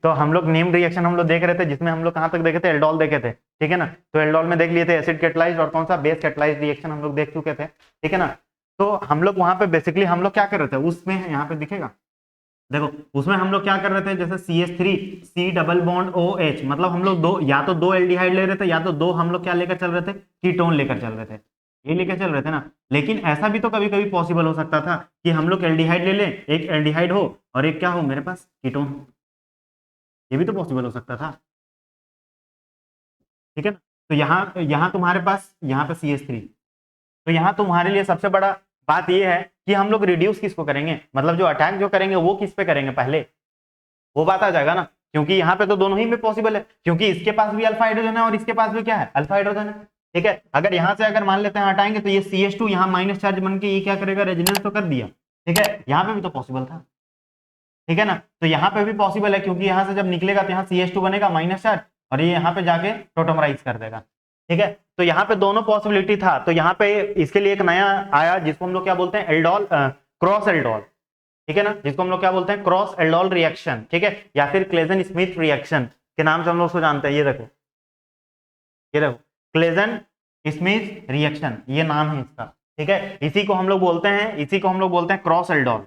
तो हम लोग नेम्ड रिएक्शन हम लोग देख रहे थे, जिसमें हम लोग कहां तक देखे थे, एल्डोल देखे थे, ठीक है ना। तो एल्डोल में देख लिए थे एसिड कैटलाइज्ड और कौन सा बेस कैटलाइज्ड रिएक्शन हम लोग देख चुके थे, ठीक है ना। तो हम लोग वहां पे बेसिकली हम लोग क्या कर रहे थे, उसमें यहाँ पे दिखेगा, देखो उसमें हम लोग क्या कर रहे थे, जैसे CH3 C double bond OH, मतलब हम लोग दो, या तो दो एल्डिहाइड ले रहे थे, या तो दो हम लोग क्या लेकर चल रहे थे, कीटोन लेकर चल रहे थे, ये लेकर चल रहे थे ना। लेकिन ऐसा भी तो कभी कभी पॉसिबल हो सकता था कि हम लोग एल्डिहाइड ले लें, एक एल्डिहाइड हो और एक क्या हो मेरे पास, कीटोन हो, ये भी तो पॉसिबल हो सकता था, ठीक है ना। तो यहाँ यहाँ तुम्हारे पास यहाँ पे CH3, तो यहाँ तुम्हारे लिए सबसे बड़ा बात ये है कि हम लोग रिड्यूस किसको करेंगे, मतलब जो अटैक जो करेंगे वो किस पे करेंगे पहले, वो बात आ जाएगा ना। क्योंकि यहाँ पे तो दोनों ही में पॉसिबल है, क्योंकि इसके पास भी अल्फा हाइड्रोजन है और इसके पास भी क्या है, अल्फा हाइड्रोजन है, ठीक है। अगर यहाँ से अगर मान लेते हैं हटाएंगे तो ये CH2 यहाँ माइनस चार्ज बन के ये क्या करेगा, रेजोनेंस तो कर दिया, ठीक है। यहाँ पे भी तो पॉसिबल था, ठीक है ना। तो यहाँ पे भी पॉसिबल है, क्योंकि यहाँ से जब निकलेगा तो यहाँ CH2 बनेगा माइनस चार्ज और ये यहाँ पे जाके टोटमराइज कर देगा, ठीक है। तो यहाँ पे दोनों पॉसिबिलिटी था। तो यहाँ पे इसके लिए एक नया आया जिसको हम लोग क्या बोलते हैं, एल्डोल, क्रॉस एल्डोल, ठीक है ना, जिसको हम लोग क्या बोलते हैं, क्रॉस एल्डोल रिएक्शन, ठीक है, या फिर क्लेजन स्मिथ रिएक्शन के नाम से हम लोग उसको जानते हैं। ये देखो, ये देखो, क्लेजन स्मिथ रिएक्शन, ये नाम है इसका, ठीक है। इसी को हम लोग बोलते हैं, इसी को हम लोग बोलते हैं क्रॉस एल्डोल,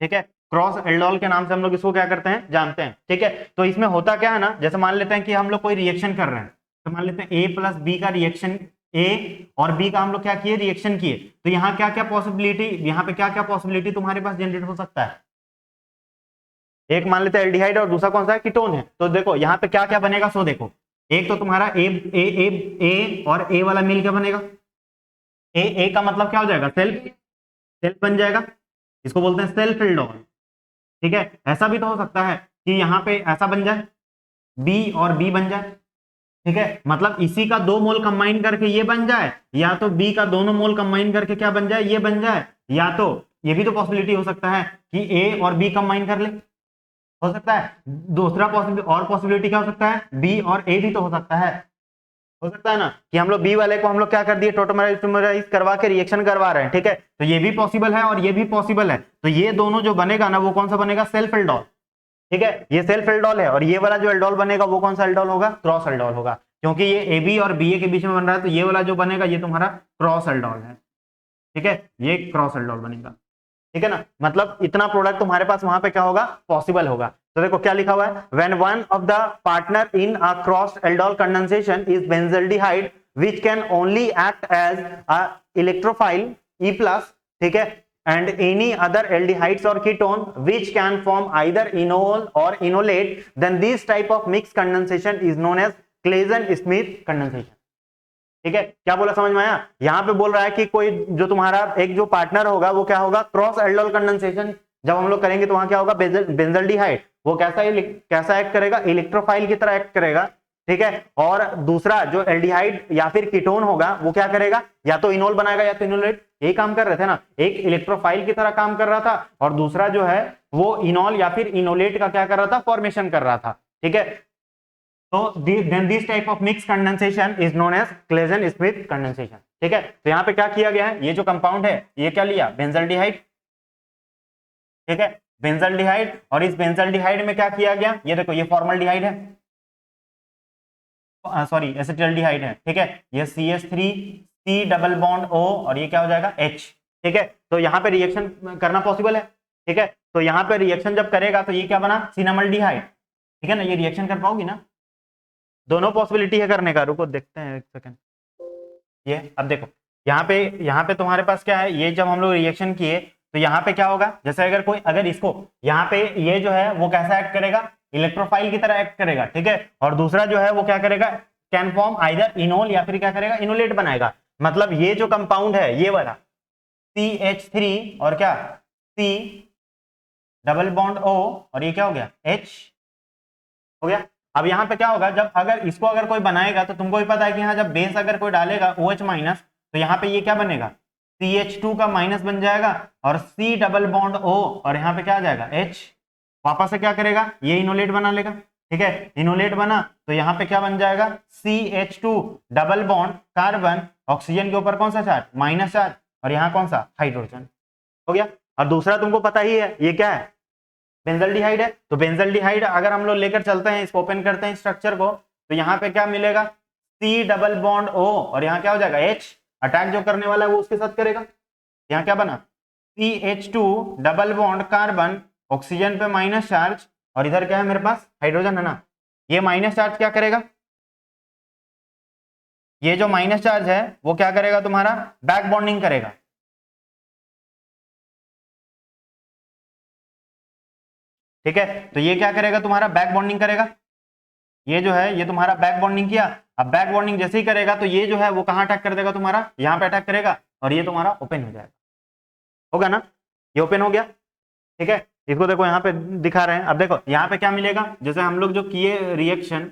ठीक है। क्रॉस एल्डोल के नाम से हम लोग इसको क्या करते हैं, जानते हैं, ठीक है। तो इसमें होता क्या है ना, जैसे मान लेते हैं कि हम लोग कोई रिएक्शन कर रहे हैं, तो मान लेते हैं A प्लस बी का रिएक्शन, A और B का हम लोग क्या किए, रिएक्शन किए। तो यहाँ क्या क्या पॉसिबिलिटी, यहाँ पे क्या क्या पॉसिबिलिटी तुम्हारे पास जनरेट हो सकता है, एक मान लेते हैं एल्डिहाइड और दूसरा कौन सा है, कीटोन है। तो देखो यहाँ पे क्या क्या बनेगा, सो देखो, एक तो तुम्हारा ए और ए वाला मिल क्या बनेगा, ए का मतलब क्या हो जाएगा, सेल्फ, सेल्फ बन जाएगा, इसको बोलते हैं सेल्फ एल्डोल, ठीक है। ऐसा भी तो हो सकता है कि यहाँ पे ऐसा बन जाए, बी और बी बन जाए, ठीक है, मतलब इसी का दो मोल कंबाइन करके ये बन जाए, या तो बी का दोनों मोल कंबाइन करके क्या बन जाए, ये बन जाए, या तो ये भी तो पॉसिबिलिटी हो सकता है कि ए और बी कंबाइन कर ले, हो सकता है। दूसरा पॉसिबिलिटी और पॉसिबिलिटी क्या हो सकता है, बी और ए भी तो हो सकता है, हो सकता है ना, कि हम लोग बी वाले को हम लोग क्या कर दिए, टोटमराइज करवा के रिएक्शन करवा रहे हैं, ठीक है। तो ये भी पॉसिबल है और ये भी पॉसिबल है। तो ये दोनों जो बनेगा ना, वो कौन सा बनेगा, सेल्फ एल्डोल, ठीक है, ये सेल्फ एल्डोल है। और ये वाला जो एल्डोल बनेगा वो कौन सा एल्डोल होगा, क्रॉस एल्डोल होगा, क्योंकि ये ए बी और बी ए के बीच में बन रहा है। तो ये वाला जो बनेगा ये तुम्हारा क्रॉस एल्डोल है, ठीक है, ये क्रॉस एल्डोल बनेगा, ठीक है ना। मतलब इतना प्रोडक्ट तुम्हारे पास वहां पे क्या होगा, पॉसिबल होगा। तो देखो क्या लिखा हुआ है, when one of the partner in a cross aldol condensation is benzaldehyde which can only act as a electrophile E+, ठीक है, and any other aldehydes or ketone which can form either enol or enolate, then this type of mixed condensation is known as Claisen-Smith condensation, ठीक है। क्या बोला, समझ में आया। यहाँ पे बोल रहा है कि कोई जो तुम्हारा एक जो पार्टनर होगा वो क्या होगा, क्रॉस एल्डोल कंडेंसेशन जब हम लोग करेंगे तो वहां क्या होगा, बेंजल्डिहाइड, वो कैसा एक्ट करेगा, इलेक्ट्रोफाइल की तरह एक्ट करेगा, ठीक है। और दूसरा जो एल्डिहाइड या फिर कीटोन होगा वो क्या करेगा, या तो इनोल बनाएगा या तो इनोलेट, यही काम कर रहे थे ना, एक इलेक्ट्रोफाइल की तरह काम कर रहा था और दूसरा जो है वो इनोल या फिर इनोलेट का क्या कर रहा था, फॉर्मेशन कर रहा था, ठीक है। तो then this type of mixed condensation is known as Claisen-Smith condensation, ठीक है। तो यहाँ पे क्या किया गया है, ये जो कंपाउंड है ये क्या लिया, बेंजल्डिहाइड, ठीक है, बेंजल्डिहाइड, और इस बेंजल्डिहाइड में क्या किया गया, ये देखो ये फॉर्मल्डिहाइड है, सॉरी एसिटल्डिहाइड है, ठीक है, ये CH3 C double bond O और ये क्या हो जाएगा H, ठीक है। तो यहाँ पे रिएक्शन करना पॉसिबल है, ठीक है। तो यहाँ पे रिएक्शन जब करेगा तो ये क्या बना, सिनामल्डिहाइड, ठीक है ना, ये रिएक्शन कर पाओगी ना, दोनों पॉसिबिलिटी है करने का, रुको देखते हैं एक सेकंड। ये अब देखो यहाँ पे तुम्हारे पास क्या है, ये जब हम लोग रिएक्शन किए तो यहाँ पे क्या होगा, जैसे अगर कोई अगर इसको यहाँ पे ये जो है वो कैसा एक्ट करेगा, इलेक्ट्रोफाइल की तरह एक्ट करेगा, ठीक है। और दूसरा जो है वो क्या करेगा, कैन फॉर्म आइदर इनोल या फिर क्या करेगा, इनोलेट बनाएगा। मतलब ये जो कंपाउंड है ये वाला CH3 और क्या C डबल बॉन्ड O और ये क्या हो गया H हो गया। अब यहाँ पे क्या होगा, जब अगर इसको अगर कोई बनाएगा तो तुमको भी पता है कि यहाँ जब बेस अगर कोई डालेगा OH माइनस, तो यहाँ पे ये क्या बनेगा, CH2 का माइनस बन जाएगा और C डबल बॉन्ड O और यहाँ पे क्या आ जाएगा H, वापस से क्या करेगा, ये इनोलेट बना लेगा, ठीक है, इनोलेट बना तो यहाँ पे क्या बन जाएगा, CH2 double bond carbon, oxygen के ऊपर कौन सा चार्ज, माइनस चार्ज, और यहाँ कौन सा, हाइड्रोजन, हो गया। और दूसरा तुमको पता ही है ये क्या है, बेंजल्डिहाइड है, तो बेंजल्डिहाइड अगर हम लोग लेकर चलते हैं, इसको ओपन करते हैं स्ट्रक्चर को, तो यहाँ पे क्या मिलेगा, C डबल बॉन्ड O, और यहाँ क्या हो जाएगा H, अटैक जो करने वाला है वो उसके साथ करेगा। यहाँ क्या बना, CH2 double bond carbon, oxygen पे माइनस चार्ज, और इधर क्या है मेरे पास हाइड्रोजन है ना, ये माइनस चार्ज क्या करेगा, ये जो माइनस चार्ज है वो क्या करेगा, तुम्हारा बैक बॉन्डिंग करेगा। ठीक है, तो ये क्या करेगा, तुम्हारा बैक बॉन्डिंग करेगा, ये जो है ये तुम्हारा बैक बॉन्डिंग किया। अब बैक बॉन्डिंग जैसे ही करेगा तो ये जो है वो कहां अटैक कर देगा, तुम्हारा यहाँ पे अटैक करेगा, और ये तुम्हारा ओपन हो जाएगा, होगा ना, ये ओपन हो गया। ठीक है, इसको देखो यहाँ पे दिखा रहे हैं। अब देखो यहाँ पे क्या मिलेगा, जैसे हम लोग जो किए रिएक्शन,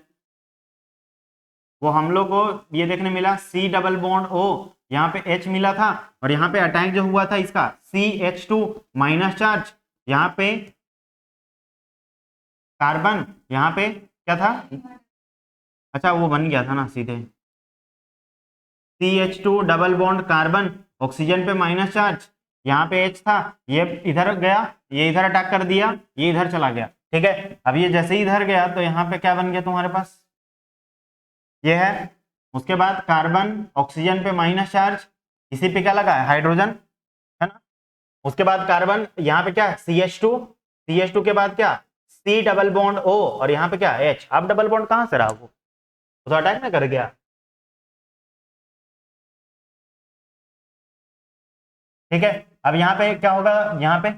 वो हम लोग को ये देखने मिला C डबल बॉन्ड O, यहाँ पे H मिला था, और यहाँ पे अटैक जो हुआ था इसका CH2 माइनस चार्ज, यहाँ पे कार्बन, यहाँ पे क्या था, अच्छा वो बन गया था ना सीधे, CH2 double bond carbon, oxygen पे माइनस चार्ज, यहाँ पे H था, ये इधर गया, ये इधर अटैक कर दिया, ये इधर चला गया। ठीक है, अब ये जैसे ही इधर गया तो यहाँ पे क्या बन गया तुम्हारे पास, ये है, उसके बाद कार्बन ऑक्सीजन पे माइनस चार्ज, इसी पे क्या लगा है हाइड्रोजन, है ना, उसके बाद कार्बन, यहाँ पे क्या है CH2, CH2 के बाद क्या C डबल बॉन्ड O, और यहाँ पे क्या H। अब डबल बॉन्ड कहां से रहा, वो तो अटैक ना कर गया। ठीक है, अब यहाँ पे क्या होगा, यहाँ पे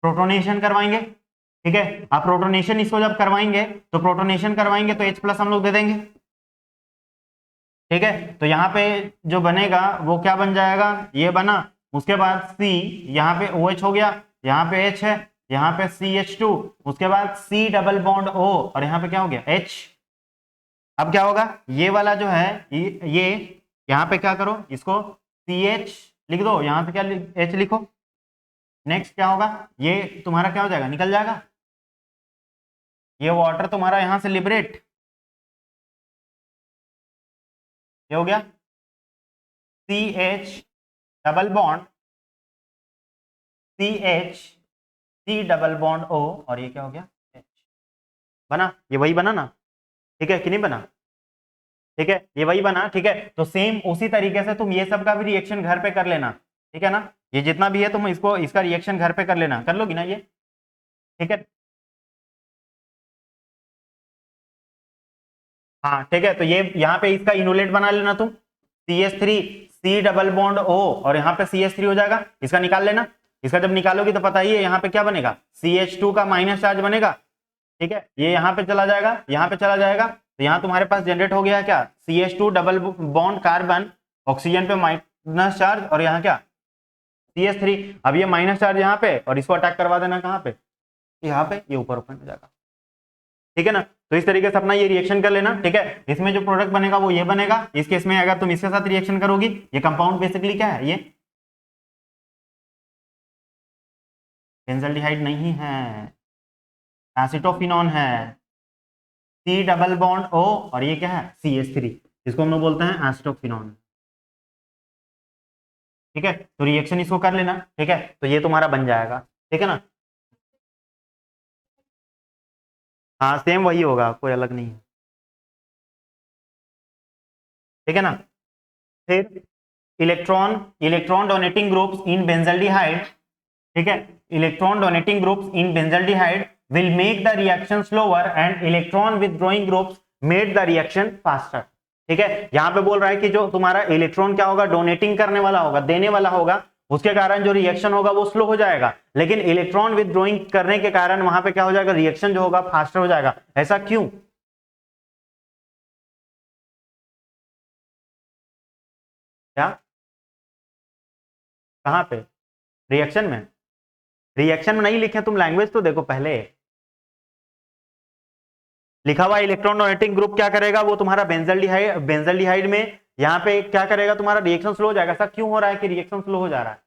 प्रोटोनेशन करवाएंगे। ठीक है, आप प्रोटोनेशन इसको जब करवाएंगे, तो प्रोटोनेशन करवाएंगे तो H प्लस हम लोग दे देंगे। ठीक है, तो यहाँ पे जो बनेगा वो क्या बन जाएगा, ये बना, उसके बाद C, यहाँ पे OH हो गया, यहाँ पे H है, यहाँ पे CH2, उसके बाद C डबल बॉन्ड O, और यहाँ पे क्या हो गया H। अब क्या होगा, ये वाला जो है ये यहाँ पे क्या करो, इसको CH लिख दो, यहाँ से क्या H लिखो। नेक्स्ट क्या होगा, ये तुम्हारा क्या हो जाएगा, निकल जाएगा, ये वाटर तुम्हारा यहां से लिबरेट, ये हो गया CH double bond CH C double bond O, और ये क्या हो गया H। बना, ये वही बना ना, ठीक है कि नहीं बना, ठीक है ये वही बना। ठीक है, तो सेम उसी तरीके से तुम ये सब का भी रिएक्शन घर पे कर लेना। ठीक है ना, ये जितना भी है तुम इसको इसका रिएक्शन घर पे कर लेना, कर लोगी ना ये। ठीक है, हाँ ठीक है, तो ये यहाँ पे इसका इनोलेट बना लेना तुम, CH3 C double bond O, और यहाँ पे CH3 हो जाएगा, इसका निकाल लेना। इसका जब निकालोगी तो पता ही है यहाँ पे क्या बनेगा, CH2 का माइनस चार्ज बनेगा। ठीक है, ये यहाँ पे चला जाएगा, यहाँ पे चला जाएगा, तो यहाँ तुम्हारे पास जनरेट हो गया क्या, CH2 double bond carbon, oxygen पे माइनस चार्ज, और यहाँ क्या CH3। अब ये माइनस चार्ज यहाँ पे, और इसको अटैक करवा देना कहाँ पे, यहाँ पे, ये ऊपर ओपन हो जाएगा। ठीक है ना, तो इस तरीके से अपना ये रिएक्शन कर लेना। ठीक है, इसमें जो प्रोडक्ट बनेगा वो ये बनेगा। इस केस में अगर तुम इसके साथ रिएक्शन करोगी, ये कंपाउंड बेसिकली क्या है, ये बेंजल्डिहाइड नहीं है, एसिटोफिनॉन है, C डबल बॉन्ड O, और ये क्या है CH3, इसको हम लोग बोलते हैं एसिटोफिनॉन। ठीक है, तो रिएक्शन इसको कर लेना। ठीक है, तो ये तुम्हारा बन जाएगा। ठीक है ना, हाँ सेम वही होगा, कोई अलग नहीं है। ठीक है ना, फिर electron electron donating groups in benzaldehyde. ठीक है, electron donating groups in benzaldehyde will make the reaction slower and electron withdrawing groups made the reaction faster। ठीक है, यहां पे बोल रहा है कि जो तुम्हारा इलेक्ट्रॉन क्या होगा, डोनेटिंग करने वाला होगा, देने वाला होगा, उसके कारण जो रिएक्शन होगा वो स्लो हो जाएगा, लेकिन इलेक्ट्रॉन विदड्रॉइंग करने के कारण वहां पे क्या हो जाएगा, रिएक्शन जो होगा फास्टर हो जाएगा। ऐसा क्यों, क्या, कहां पे, रिएक्शन में, रिएक्शन में नहीं लिखे तुम, लैंग्वेज तो देखो पहले। लिखा हुआ इलेक्ट्रॉन डोनेटिंग ग्रुप क्या करेगा, वो तुम्हारा बेंजल्डिहाइड में यहाँ पे क्या करेगा, तुम्हारा रिएक्शन स्लो हो जाएगा। ऐसा क्यों हो रहा है कि रिएक्शन स्लो हो जा रहा है,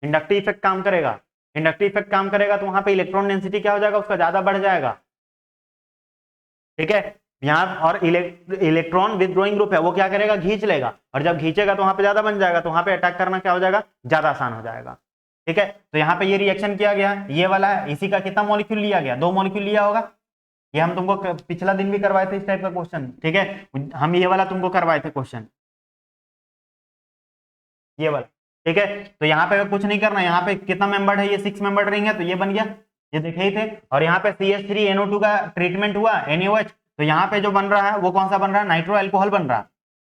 इंडक्टिव इफेक्ट काम करेगा। इंडक्टिव इफेक्ट काम करेगा तो वहां पे इलेक्ट्रॉन डेंसिटी क्या हो जाएगा, उसका ज्यादा बढ़ जाएगा। ठीक है, यहाँ और इलेक्ट्रॉन विथड्रॉइंग ग्रुप है वो क्या करेगा, खींच लेगा, और जब खींचेगा तो वहां पे ज्यादा बन जाएगा, तो वहां पे अटैक करना क्या हो जाएगा, ज्यादा आसान हो जाएगा। ठीक है, तो यहाँ पे ये रिएक्शन किया गया, ये वाला है, इसी का कितना मॉलिक्यूल लिया गया, 2 मॉलिक्यूल लिया होगा। ये हम तुमको पिछला दिन भी करवाए थे इस टाइप का क्वेश्चन। ठीक है, हम ये वाला तुमको करवाए थे क्वेश्चन, ये वाला। ठीक है, तो यहाँ पे कुछ नहीं करना, यहाँ पे कितना मेंबर है, ये 6 मेंबर रिंग है, तो ये बन गया, ये देखे ही थे। और यहाँ पे CH3NO2 का ट्रीटमेंट हुआ, NaOH, तो यहाँ पे जो बन रहा है वो कौन सा बन रहा है, नाइट्रो एल्कोहल बन रहा है।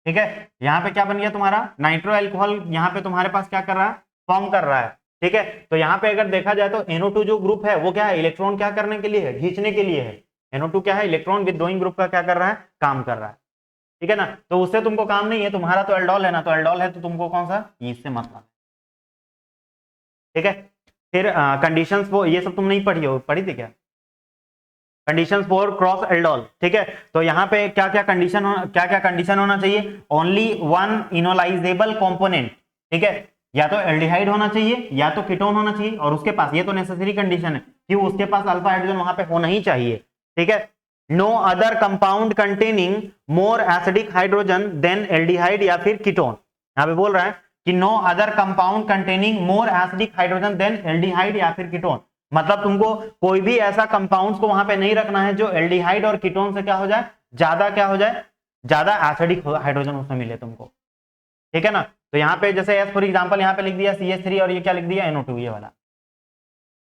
ठीक है, यहाँ पे क्या बन गया तुम्हारा, नाइट्रो एल्कोहल, यहाँ पे तुम्हारे पास क्या कर रहा है, फॉर्म कर रहा है। ठीक है, तो यहाँ पे अगर देखा जाए तो NO2 जो ग्रुप है वो क्या है, इलेक्ट्रॉन क्या करने के लिए है, खींचने के लिए है। NO2 क्या है, इलेक्ट्रॉन विथड्रॉइंग ग्रुप का क्या कर रहा है, काम कर रहा है। ठीक है ना, तो उससे तुमको काम नहीं है, तुम्हारा तो एल्डोल है ना, तो एल्डोल है तो तुमको कौन सा, इससे मतलब। ठीक है, फिर कंडीशंस वो ये सब तुम नहीं पढ़ी हो, पढ़ी थी क्या, कंडीशंस फॉर क्रॉस एल्डोल। ठीक है, तो यहाँ पे क्या क्या कंडीशन क्या क्या कंडीशन होना चाहिए, ओनली वन इनोलाइजेबल कंपोनेंट। ठीक है, या तो एल्डिहाइड होना चाहिए या तो कीटोन होना चाहिए, और उसके पास, ये तो नेसेसरी कंडीशन है कि उसके पास अल्फा हाइड्रोजन वहां पे होना ही चाहिए। ठीक है, no other compound containing more acidic hydrogen than aldehyde या फिर कीटोन। यहाँ पे बोल रहा है कि no other compound containing more acidic hydrogen than aldehyde या फिर कीटोन। मतलब तुमको कोई भी ऐसा कंपाउंड्स को वहां पे नहीं रखना है जो एल्डिहाइड और कीटोन से क्या हो जाए, ज्यादा क्या हो जाए, ज्यादा एसिडिक हाइड्रोजन उसमें मिले तुमको। ठीक है ना, तो यहाँ पे जैसे एज फॉर एग्जांपल यहाँ पे लिख दिया CH3 और ये क्या लिख दिया, NO2 ये वाला।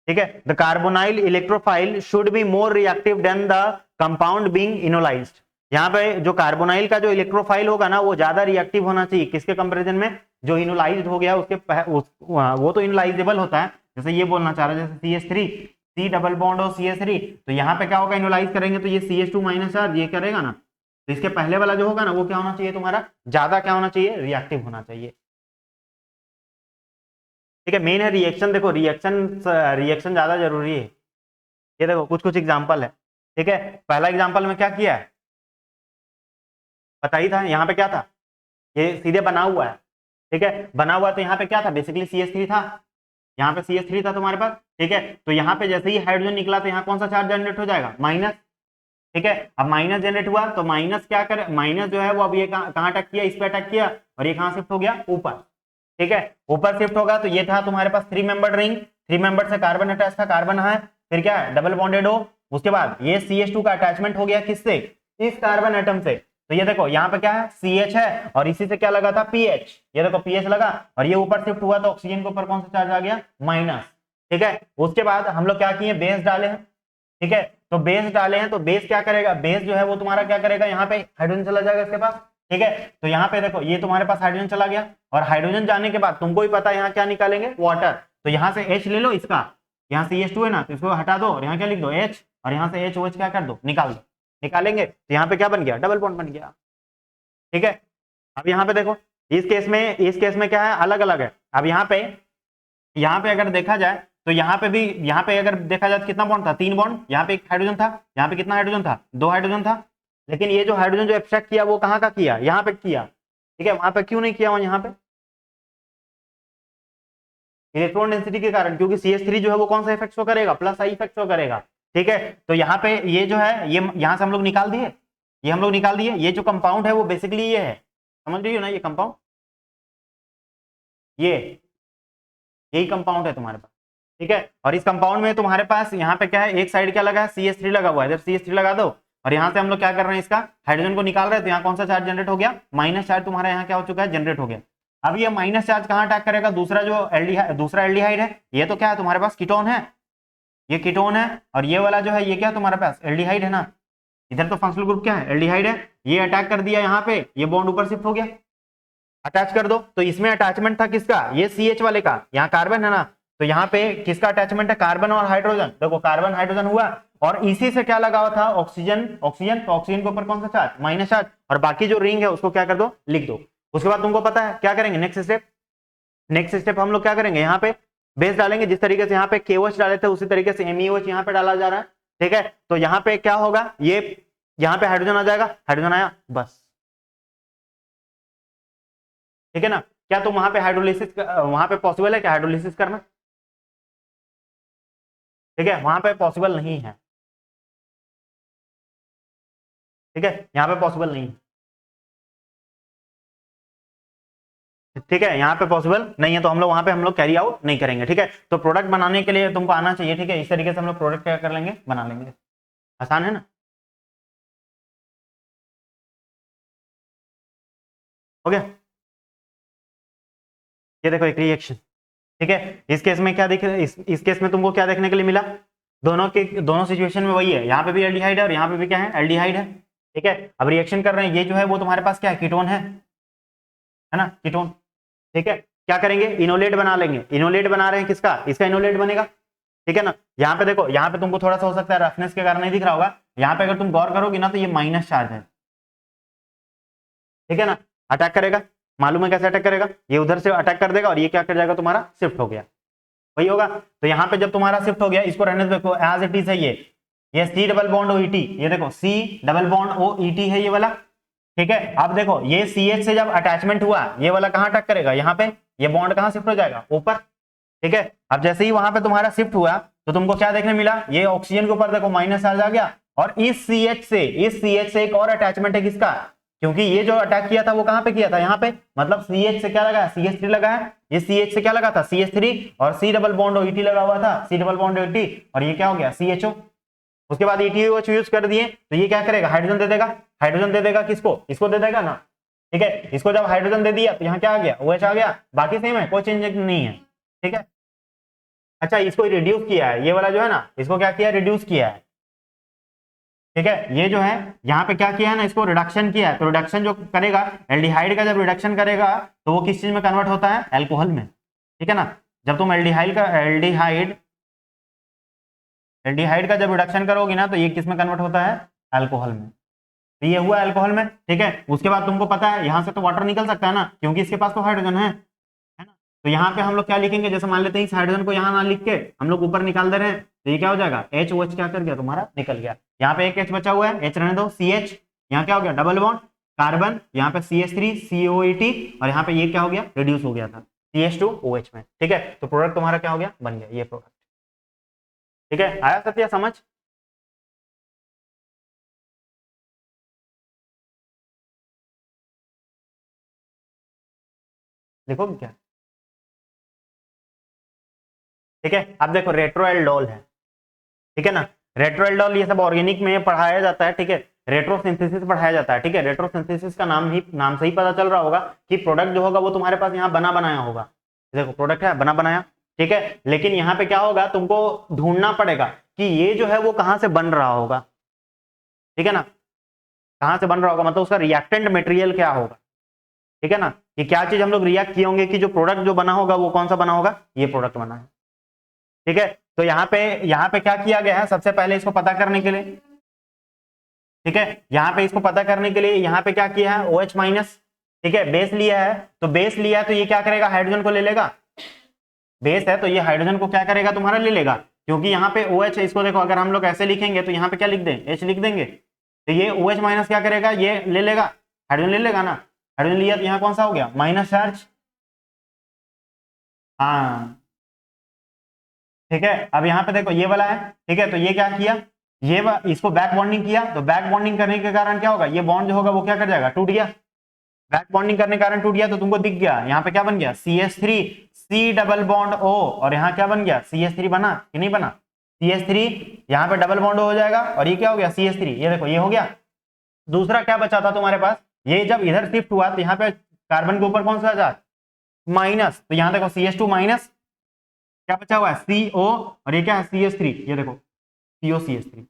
ठीक है, the carbonyl electrophile should be more reactive than the compound being enolized. यहाँ पे जो कार्बोनाइल का जो इलेक्ट्रोफाइल होगा ना वो ज्यादा रिएक्टिव होना चाहिए, किसके कंपैरिजन में, जो इनोलाइज्ड हो गया उसके वो तो इनोलाइजेबल होता है, जैसे ये बोलना चाह रहा है, जैसे CH3 C डबल बॉन्ड और CH3, तो यहाँ पे क्या होगा, इनोलाइज करेंगे तो ये CH2 माइनस चार्ज ये करेगा ना, तो इसके पहले वाला जो होगा ना वो क्या होना चाहिए तुम्हारा, ज्यादा क्या होना चाहिए, रिएक्टिव होना चाहिए। ठीक है, मेन है रिएक्शन, देखो रिएक्शन, रिएक्शन ज्यादा जरूरी है। ये देखो कुछ कुछ एग्जांपल है। ठीक है, पहला एग्जांपल में क्या किया है, पता ही था, यहाँ पे क्या था, ये सीधे बना हुआ है। ठीक है, बना हुआ तो यहाँ पे क्या था, बेसिकली CH3 था, यहाँ पे CH3 था तुम्हारे पास। ठीक है, तो यहाँ पे जैसे ही हाइड्रोजन निकला तो यहाँ कौन सा चार्ज जनरेट हो जाएगा, माइनस। ठीक है, अब माइनस जनरेट हुआ तो माइनस क्या करे, माइनस जो है वो अब ये कहाँ अटैक किया, इस पे अटैक किया, और ये कहाँ शिफ्ट हो गया, ऊपर। ठीक है, ऊपर शिफ्ट होगा तो ये था तुम्हारे पास 3 मेंबर रिंग, 3 मेंबर से कार्बन अटैच था, कार्बन है, फिर क्या है, डबल बॉन्डेड हो, उसके बाद ये CH2 का अटैचमेंट हो गया किससे, इस कार्बन एटम से। तो ये देखो यहाँ पे क्या है, CH है, और इसी से क्या लगा था, PH, ये देखो PH लगा, और ये ऊपर शिफ्ट हुआ तो ऑक्सीजन के ऊपर कौन सा चार्ज आ गया, माइनस। ठीक है, उसके बाद हम लोग क्या किए, बेस डाले हैं। ठीक है, तो बेस डाले हैं तो बेस क्या करेगा, बेस जो है वो तुम्हारा क्या करेगा, यहाँ पे हाइड्रोजन चला जाएगा इसके पास। ठीक है, तो यहाँ पे देखो ये तुम्हारे पास हाइड्रोजन चला गया, और हाइड्रोजन जाने के बाद तुमको ही पता है यहाँ क्या निकालेंगे, वाटर। तो यहाँ से H ले लो, इसका यहाँ CH2 है ना, तो इसको हटा दो और यहाँ क्या लिख दो, H, और यहाँ से HOH क्या कर दो, निकाल दो। निकालेंगे तो यहाँ पे क्या बन गया, डबल बॉन्ड बन गया। ठीक है, अब यहाँ पे देखो इस केस में क्या है, अलग अलग है। अब यहाँ पे अगर देखा जाए तो यहाँ पे भी, यहाँ पे अगर देखा जाए तो कितना बॉन्ड था, 3 बॉन्ड, यहाँ पे एक हाइड्रोजन था, यहाँ पे कितना हाइड्रोजन था, 2 हाइड्रोजन था। लेकिन ये जो हाइड्रोजन जो एक्सट्रैक्ट किया वो कहाँ का किया, यहाँ पे किया। ठीक है, वहां पे क्यों नहीं किया, वहां यहाँ पे इलेक्ट्रॉन डेंसिटी के कारण, क्योंकि CH3 जो है वो कौन सा इफेक्ट शो करेगा, प्लस आई इफेक्ट शो करेगा। ठीक है, तो यहाँ पे ये जो है ये यहाँ से हम लोग निकाल दिए, ये हम लोग निकाल दिए, ये जो कंपाउंड है वो बेसिकली ये है, समझ रही हो ना, ये कंपाउंड, ये यही कंपाउंड है तुम्हारे पास। ठीक है, और इस कंपाउंड में तुम्हारे पास यहाँ पे क्या है, एक साइड क्या लगा है, CH3 लगा हुआ है, जब CH3 लगा दो और यहाँ से हम लोग क्या कर रहे हैं, इसका हाइड्रोजन को निकाल रहे हैं, तो यहाँ कौन सा चार्ज जनरेट हो गया, माइनस चार्ज तुम्हारा यहाँ क्या हो चुका है, जनरेट हो गया। अब ये माइनस चार्ज कहाँ अटैक करेगा, दूसरा एल्डिहाइड है, ये तो क्या है तुम्हारे पास, कीटोन है, ये कीटोन है, और ये वाला जो है ये क्या है तुम्हारे पास, एल्डिहाइड है ना, इधर तो फंक्शनल ग्रुप क्या है, एल्डिहाइड है, ये अटैक कर दिया यहाँ पे, ये बॉन्ड ऊपर शिफ्ट हो गया, अटैच कर दो। तो इसमें अटैचमेंट था किसका, ये CH वाले का, यहाँ कार्बन है ना, तो यहाँ पे किसका अटैचमेंट है, कार्बन और हाइड्रोजन, देखो कार्बन हाइड्रोजन हुआ, और इसी से क्या लगा हुआ था, ऑक्सीजन, ऑक्सीजन, तो ऑक्सीजन के ऊपर कौन सा चार्ज, माइनस चार्ज, और बाकी जो रिंग है उसको क्या कर दो, लिख दो। उसके बाद तुमको पता है क्या करेंगे, नेक्स्ट स्टेप हम लोग क्या करेंगे, यहाँ पे बेस डालेंगे, जिस तरीके से यहाँ पे KOH डाले थे उसी तरीके से MEOH यहाँ पे डाला जा रहा है। ठीक है, तो यहाँ पे क्या होगा, ये यहाँ पे हाइड्रोजन आ जाएगा, हाइड्रोजन आया, बस। ठीक है ना, क्या तुम वहां पे हाइड्रोलिसिस, वहां पे पॉसिबल है क्या हाइड्रोलिसिस करना, ठीक है, वहां पे पॉसिबल नहीं है। ठीक है, यहाँ पे पॉसिबल नहीं, ठीक है, यहाँ पे पॉसिबल नहीं है, तो हम लोग वहां पे हम लोग कैरी आउट नहीं करेंगे। ठीक है, तो प्रोडक्ट बनाने के लिए तुमको आना चाहिए। ठीक है, इस तरीके से हम लोग प्रोडक्ट क्या कर लेंगे, बना लेंगे। आसान है ना। हो गया, ये देखो एक रिएक्शन। ठीक है, इस केस में क्या इस केस में तुमको क्या देखने के लिए मिला, दोनों सिचुएशन में वही है, यहाँ पे भी एल्डिहाइड है और यहाँ पे भी क्या है, एल्डिहाइड है। ठीक है, अब रिएक्शन कर रहे हैं, ये जो है वो तुम्हारे पास क्या है, कीटोन है ना, कीटोन। ठीक है, क्या करेंगे, इनोलेट बना लेंगे। इनोलेट बना रहे हैं किसका, इसका इनोलेट बनेगा। ठीक है ना, यहाँ पे देखो, यहाँ पे तुमको थोड़ा सा हो सकता है रफनेस के कारण नहीं दिख रहा होगा, यहाँ पे अगर तुम गौर करोगे ना तो ये माइनस चार्ज है। ठीक है ना, अटैक करेगा, मालूम है कैसे अटैक करेगा, ये उधर से अटैक कर देगा और ये क्या कर जाएगा, तुम्हारा शिफ्ट हो गया, वही होगा। तो यहाँ पे जब तुम्हारा शिफ्ट हो गया, इसको रहने देखो एज इट इज है, ये C double bond O ET, ये देखो C double bond O ET है ये वाला। ठीक है, अब देखो ये सी एच से जब अटैचमेंट हुआ, ये वाला कहाँ अटैक करेगा, यहाँ पे, ये बॉन्ड कहाँ शिफ्ट हो जाएगा, ऊपर। ठीक है, अब जैसे ही वहां पे तुम्हारा शिफ्ट हुआ तो तुमको क्या देखने मिला, ये ऑक्सीजन के ऊपर देखो माइनस चार्ज आ गया, और इस सी एच से एक और अटैचमेंट है किसका, क्योंकि ये जो अटैक किया था वो कहां पे किया था, यहाँ पे, मतलब सी एच से क्या लगा है, सी एच थ्री लगा है, ये सी एच से क्या लगा था, सी एच थ्री, और सी डबल बॉन्ड ओईटी लगा हुआ था, सी डबल बॉन्ड ओईटी, और ये क्या हो गया, सी एच ओ। उसके बाद ETOH यूज कर दिए तो ये क्या करेगा, हाइड्रोजन दे देगा। हाइड्रोजन दे देगा किसको, इसको दे देगा ना। ठीक है, इसको जब हाइड्रोजन दे दिया तो यहाँ क्या आ गया, OH आ गया, बाकी सेम है, कोई चेंज नहीं है। ठीक है, अच्छा इसको रिड्यूस किया है, ये वाला जो है ना, इसको क्या किया, रिड्यूस किया है। ठीक है, ये जो है यहाँ पे क्या किया है ना, इसको रिडक्शन किया है, तो रिडक्शन जो करेगा, एल्डिहाइड का जब रिडक्शन करेगा तो वो किस चीज में कन्वर्ट होता है, एल्कोहल में। ठीक है ना, जब तुम एल्डिहाइड का जब रिडक्शन करोगे ना तो ये किस में कन्वर्ट होता है, अल्कोहल में। तो ये हुआ अल्कोहल में। ठीक है, उसके बाद तुमको पता है यहाँ से तो वाटर निकल सकता है ना, क्योंकि इसके पास तो हाइड्रोजन है ना। तो यहाँ पे हम लोग क्या लिखेंगे, जैसे मान लेते हैं इस हाइड्रोजन को यहाँ ना लिख के हम लोग ऊपर निकाल दे रहे हैं, तो ये क्या हो जाएगा, OH क्या कर गया, तुम्हारा निकल गया। यहाँ पे एक H बचा हुआ है, H रहने दो, CH, यहाँ क्या हो गया, डबल बॉन्ड कार्बन, यहाँ पे CH3 COET, और यहाँ पे ये क्या हो गया, रिड्यूस हो गया था CH2OH में। ठीक है, तो प्रोडक्ट तुम्हारा क्या हो गया, बन गया ये प्रोडक्ट। ठीक है, आया सत्या समझ। लिखोगे क्या। ठीक है, अब देखो रेट्रोएल्डोल है। ठीक है ना, रेट्रोएल्डोल ये सब ऑर्गेनिक में पढ़ाया जाता है। ठीक है, रेट्रोसिंथेसिस पढ़ाया जाता है। ठीक है, रेट्रोसिंथेसिस का नाम से ही पता चल रहा होगा कि प्रोडक्ट जो होगा वो तुम्हारे पास यहाँ बना बनाया होगा। देखो प्रोडक्ट है बना बनाया। ठीक है, लेकिन यहाँ पे क्या होगा, तुमको ढूंढना पड़ेगा कि ये जो है वो कहाँ से बन रहा होगा। ठीक है ना, कहाँ से बन रहा होगा, मतलब उसका रिएक्टेंट मटेरियल क्या होगा। ठीक है ना, कि क्या चीज हम लोग रिएक्ट किए होंगे कि जो प्रोडक्ट जो बना होगा वो कौन सा बना होगा, ये प्रोडक्ट बना है। ठीक है, तो यहाँ पे क्या किया गया है, सबसे पहले इसको पता करने के लिए, ठीक है, यहाँ पे इसको पता करने के लिए यहाँ पे क्या किया है, OH माइनस। ठीक है, बेस लिया है, तो बेस लिया है तो ये क्या करेगा, हाइड्रोजन को ले लेगा। बेस है तो ये हाइड्रोजन को क्या करेगा, तुम्हारा ले लेगा, क्योंकि यहाँ पे OH है। इसको देखो, अगर हम लोग ऐसे लिखेंगे तो यहाँ पे क्या लिख दें, H लिख देंगे, तो ये OH माइनस क्या करेगा, ये ले लेगा, हाइड्रोजन ले लेगा ना। हाइड्रोजन लिया तो यहाँ कौन सा हो गया, माइनस चार्ज। हाँ, ठीक है, अब यहाँ पे देखो ये वाला है। ठीक है, तो ये क्या किया, इसको बैक बॉन्डिंग किया, तो बैक बॉन्डिंग करने के कारण क्या होगा, ये बॉन्ड जो होगा वो क्या कर जाएगा, टूट गया। बैक बॉन्डिंग करने के कारण टूट गया, तो तुमको दिख गया यहाँ पे क्या बन गया, CH3 C double bond O, और यहाँ क्या बन गया, CH3 बना कि नहीं बना, CH3 यहाँ पे डबल बॉन्ड हो जाएगा, और ये क्या हो गया, CH3, ये देखो ये हो गया। दूसरा क्या बचा था तुम्हारे पास, ये जब इधर शिफ्ट हुआ तो यहाँ पे कार्बन के ऊपर कौन सा चार्ज, माइनस, तो यहाँ देखो CH2 माइनस, क्या बचा हुआ है, CO, और ये क्या है, CH3, ये देखो COCH3।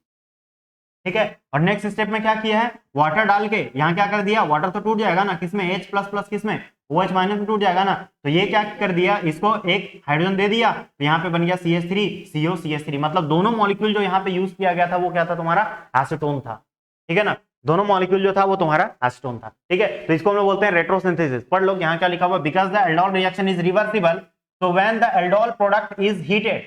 ठीक है, और नेक्स्ट स्टेप में क्या किया है, वाटर डाल के यहाँ क्या कर दिया, वाटर तो टूट जाएगा ना, किसमें, H प्लस प्लस, किसमें, OH माइनस में टूट जाएगा ना, तो ये क्या कर दिया, इसको एक हाइड्रोजन दे दिया, तो यहाँ पे बन गया CH3 COCH3, मतलब दोनों मॉलिक्यूल जो यहाँ पे यूज किया गया था वो क्या था, तुम्हारा एसीटोन था। ठीक है ना, दोनों मॉलिक्यूल जो था वो तुम्हारा एसीटोन था। ठीक है, तो इसको हम लोग बोलते हैं रेट्रोसिंथेसिस। पढ़ लो यहाँ क्या लिखा हुआ, because the aldol reaction is reversible, so when the aldol product is heated,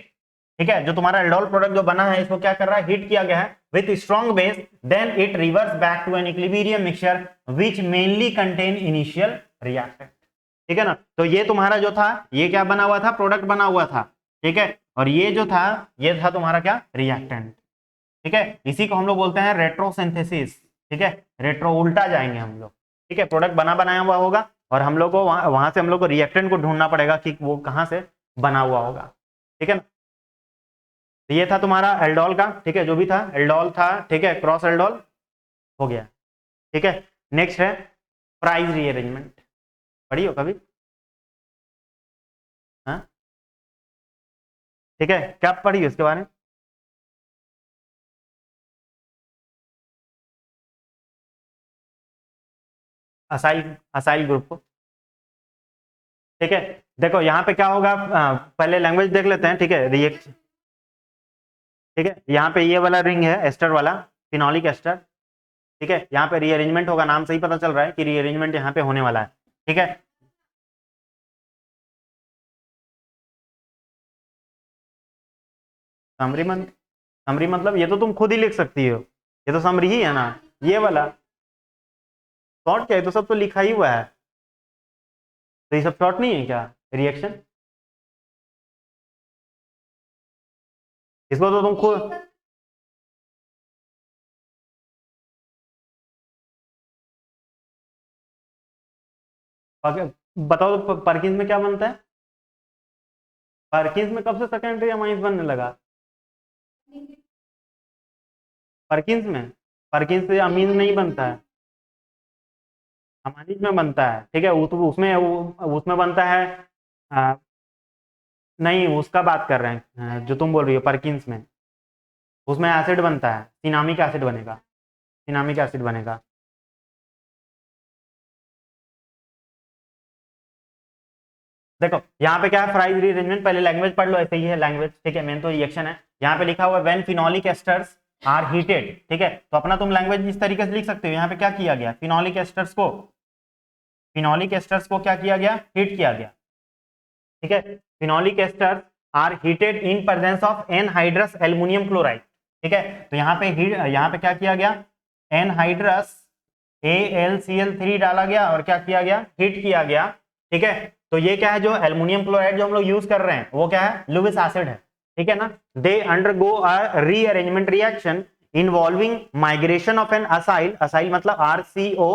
ठीक है, जो तुम्हारा एल्डोल प्रोडक्ट जो बना है इसको क्या कर रहा है, हीट किया गया है with strong base, then it reverse back to an equilibrium mixture which mainly contain initial reactant. ठीक है ना, तो ये तुम्हारा जो था ये क्या बना हुआ था, प्रोडक्ट बना हुआ था। ठीक है, और ये जो था ये था तुम्हारा क्या, रिएक्टेंट। ठीक है, इसी को हम लोग बोलते हैं रेट्रोसिंथेसिस। ठीक है, रेट्रो उल्टा जाएंगे हम लोग, ठीक है, प्रोडक्ट बना बनाया हुआ होगा और हम लोग को वहां से हम लोग को रिएक्टेंट को ढूंढना पड़ेगा कि वो कहाँ से बना हुआ होगा, ठीक है ना। तो ये था तुम्हारा एल्डोल का, ठीक है, जो भी था एल्डोल था, ठीक है, क्रॉस एल्डोल हो गया, ठीक है। नेक्स्ट है प्राइस रीअरेंजमेंट, पढ़ी हो कभी? हाँ, ठीक है, क्या पढ़ी हो इसके बारे में? असाइल, असाइल ग्रुप को, ठीक है। देखो यहाँ पे क्या होगा, पहले लैंग्वेज देख लेते हैं, ठीक है, रिएक्ट, ठीक है, यहाँ पे ये वाला रिंग है एस्टर वाला, फिनोलिक एस्टर, ठीक है, यहाँ पे रीअरेंजमेंट होगा, नाम से ही पता चल रहा है कि रीअरेंजमेंट यहाँ पे होने वाला है, ठीक है। समरी मन, समरी मतलब ये तो तुम खुद ही लिख सकती हो, ये तो समरी ही है ना, ये वाला शॉर्ट क्या है, तो सब तो लिखा ही हुआ है, तो ये सब शॉर्ट नहीं है क्या रिएक्शन? इसको तो तुम खुद बताओ तो परकिंस में क्या बनता है? परकिंस में कब से सेकेंडरी अमाइंस बनने लगा? परकिंस में, परकिंस से अमीन नहीं बनता है, अमानिज में बनता है, ठीक है, उसमें उसमें बनता है, आ, नहीं उसका बात कर रहे हैं, जो तुम बोल रही हो परकिंस में, उसमें एसिड बनता है, सिनामिक एसिड बनेगा, सिनामिक एसिड बनेगा। देखो यहाँ पे क्या है, प्राइस रीअरेंजमेंट, पहले लैंग्वेज पढ़ लो, ऐसे ही है लैंग्वेज, ठीक है, मेन तो रिएक्शन है। यहाँ पे लिखा हुआ है when phenolic esters are heated, ठीक है, तो अपना तुम लैंग्वेज इस तरीके से लिख सकते हो। यहाँ पे क्या किया गया, फिनोलिक एस्टर्स को, फिनोलिक एस्टर्स को क्या किया गया, हीट किया गया, ठीक है। Phenolic esters are heated in presence of anhydrous aluminium chloride, ठीक है, तो यहाँ पे हीट, यहाँ पे क्या किया गया, एनहाइड्रस AlCl3 डाला गया और क्या किया गया, हीट किया गया, ठीक है। तो ये क्या है, जो एल्युमिनियम क्लोराइड जो हम लोग यूज कर रहे हैं वो क्या है, लुइस एसिड है, ठीक है ना। They undergo a rearrangement reaction involving migration of an acyl, acyl मतलब RCO,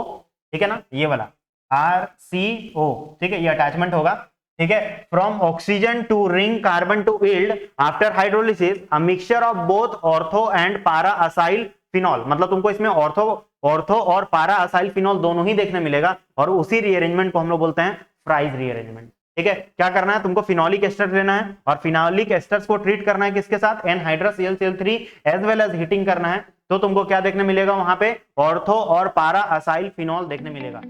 ठीक है ना, ये वाला RCO, ठीक है, ये अटैचमेंट होगा, ठीक है, from oxygen to ring carbon to yield after hydrolysis a mixture of both ortho and para acyl phenol, मतलब तुमको इसमें ऑर्थो, ऑर्थो और पारा असाइल फिनॉल दोनों ही देखने मिलेगा, और उसी रीअरेंजमेंट को हम लोग बोलते हैं प्राइस रीअरेंजमेंट, ठीक है। क्या करना है तुमको, फिनोलिक एस्टर लेना है और फिनोलिक एस्टर्स को ट्रीट करना है किसके साथ, anhydrous ClCl3 as well as heating करना है, तो तुमको क्या देखने मिलेगा वहां पे, ऑर्थो और पारा असाइल फिनॉल देखने मिलेगा।